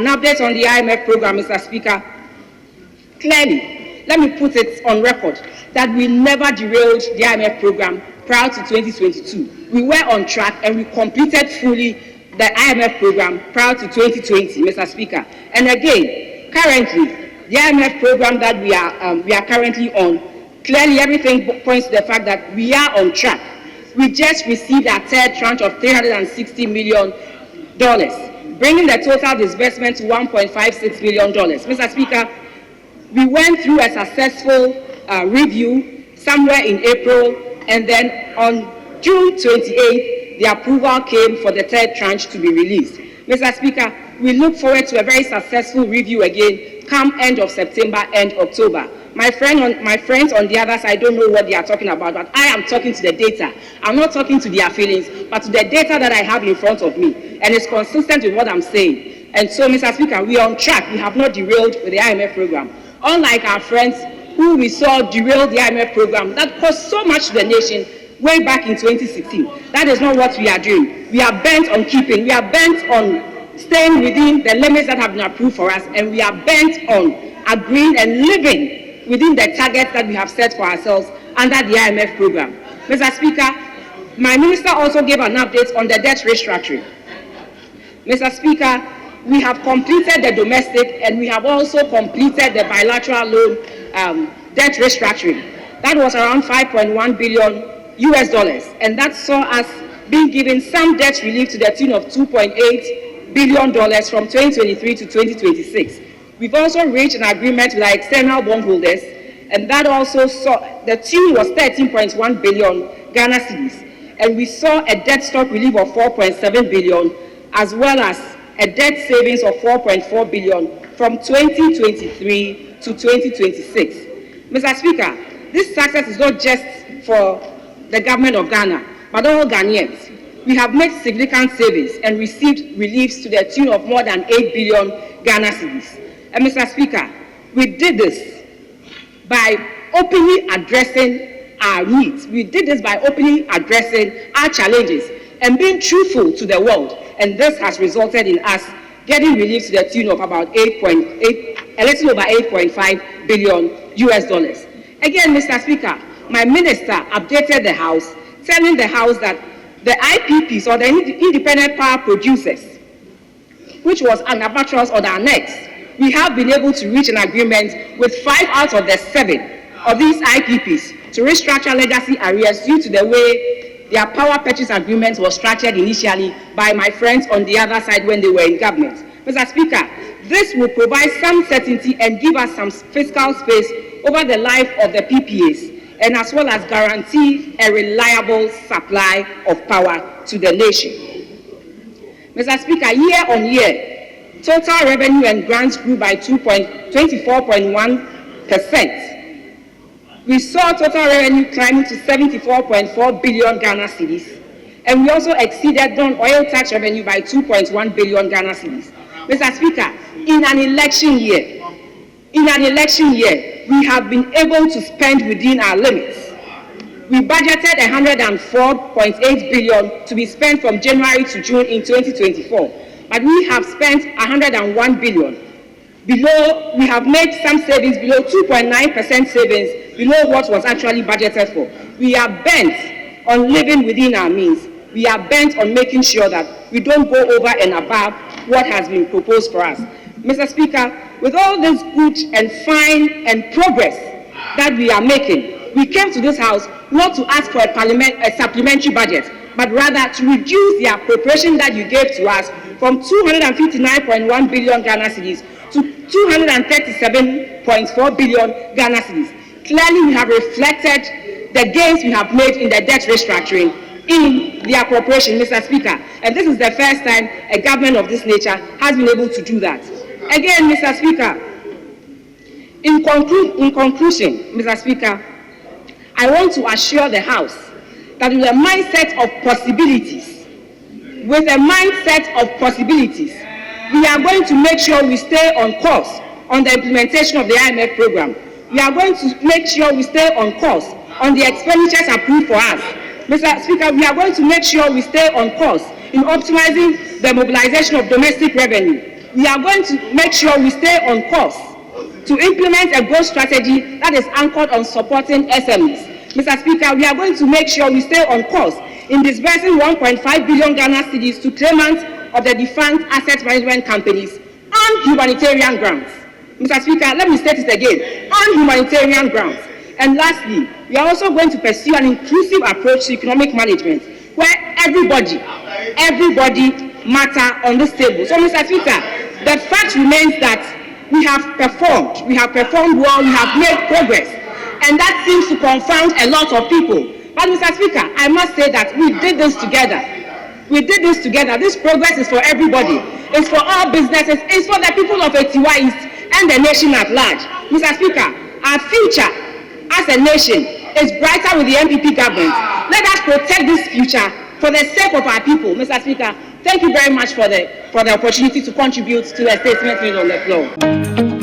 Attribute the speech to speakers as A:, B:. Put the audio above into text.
A: an update on the IMF program, Mr. Speaker. Clearly, let me put it on record that we never derailed the IMF program prior to 2022. We were on track and we completed fully the IMF program prior to 2020, Mr. Speaker. And again, currently, the IMF program that we are currently on, clearly everything points to the fact that we are on track. We just received our third tranche of $360 million, bringing the total disbursement to $1.56 billion. Mr. Speaker, we went through a successful review somewhere in April, and then on June 28th, the approval came for the third tranche to be released. Mr. Speaker, we look forward to a very successful review again come end of September, end October. My friends on the other side don't know what they are talking about, but I am talking to the data. I'm not talking to their feelings, but to the data that I have in front of me, and it's consistent with what I'm saying. And so, Mr. Speaker, we are on track. We have not derailed with the IMF program. Unlike our friends who we saw derail the IMF program that cost so much to the nation way back in 2016. That is not what we are doing. We are bent on keeping, we are bent on staying within the limits that have been approved for us, and we are bent on agreeing and living within the targets that we have set for ourselves under the IMF program. Mr. Speaker, my minister also gave an update on the debt restructuring. Mr. Speaker, we have completed the domestic and we have also completed the bilateral loan debt restructuring. That was around $5.1 billion and that saw us being given some debt relief to the tune of $2.8 billion from 2023 to 2026. We've also reached an agreement with our external bondholders, and that also saw the tune was 13.1 billion Ghana cedis, and we saw a debt stock relief of 4.7 billion, as well as a debt savings of 4.4 billion from 2023 to 2026. Mr. Speaker, this success is not just for the government of Ghana, but all Ghanaians. We have made significant savings and received reliefs to the tune of more than 8 billion Ghana cedis. And Mr. Speaker, we did this by openly addressing our needs. We did this by openly addressing our challenges and being truthful to the world. And this has resulted in us getting relief to the tune of about a little over $8.5 billion. Again, Mr. Speaker, my minister updated the House, telling the House that the IPPs, or the independent power producers, which was an abattoirs or the annex, we have been able to reach an agreement with 5 out of the 7 of these IPPs to restructure legacy arrears due to the way their power purchase agreement was structured initially by my friends on the other side when they were in government. Mr. Speaker, this will provide some certainty and give us some fiscal space over the life of the PPAs, and as well as guarantee a reliable supply of power to the nation. Mr. Speaker, year on year, total revenue and grants grew by 24.1%. We saw total revenue climbing to 74.4 billion Ghana cedis, and we also exceeded non-oil tax revenue by 2.1 billion Ghana cedis. Mr. Speaker, in an election year, we have been able to spend within our limits. We budgeted 104.8 billion to be spent from January to June in 2024. But we have spent 101 billion. Below, we have made some savings below 2.9% savings below what was actually budgeted for. We are bent on living within our means. We are bent on making sure that we don't go over and above what has been proposed for us. Mr. Speaker, with all this good and fine and progress that we are making, we came to this House not to ask for a supplementary budget, but rather to reduce the appropriation that you gave to us from 259.1 billion Ghana cedis to 237.4 billion Ghana cedis. Clearly, we have reflected the gains we have made in the debt restructuring in the appropriation, Mr. Speaker. And this is the first time a government of this nature has been able to do that. Again, Mr. Speaker, in conclusion, Mr. Speaker, I want to assure the House that with a mindset of possibilities, we are going to make sure we stay on course on the implementation of the IMF program. We are going to make sure we stay on course on the expenditures approved for us. Mr. Speaker, we are going to make sure we stay on course in optimizing the mobilization of domestic revenue. we are going to make sure we stay on course to implement a growth strategy that is anchored on supporting SMEs. Mr. Speaker, we are going to make sure we stay on course in disbursing 1.5 billion Ghana cedis to claimants of the defunct asset management companies on humanitarian grounds. Mr. Speaker, let me state it again, on humanitarian grounds. And lastly, we are also going to pursue an inclusive approach to economic management where everybody matter on this table. So, Mr. Speaker, the fact remains that we have performed well, we have made progress, and that seems to confound a lot of people. But, Mr. Speaker, I must say that we did this together. This progress is for everybody. It's for all businesses. It's for the people of Etiwa East and the nation at large. Mr. Speaker, our future as a nation is brighter with the NPP government. Let us protect this future for the sake of our people. Mr. Speaker, thank you very much for the opportunity to contribute to the statement made on the floor.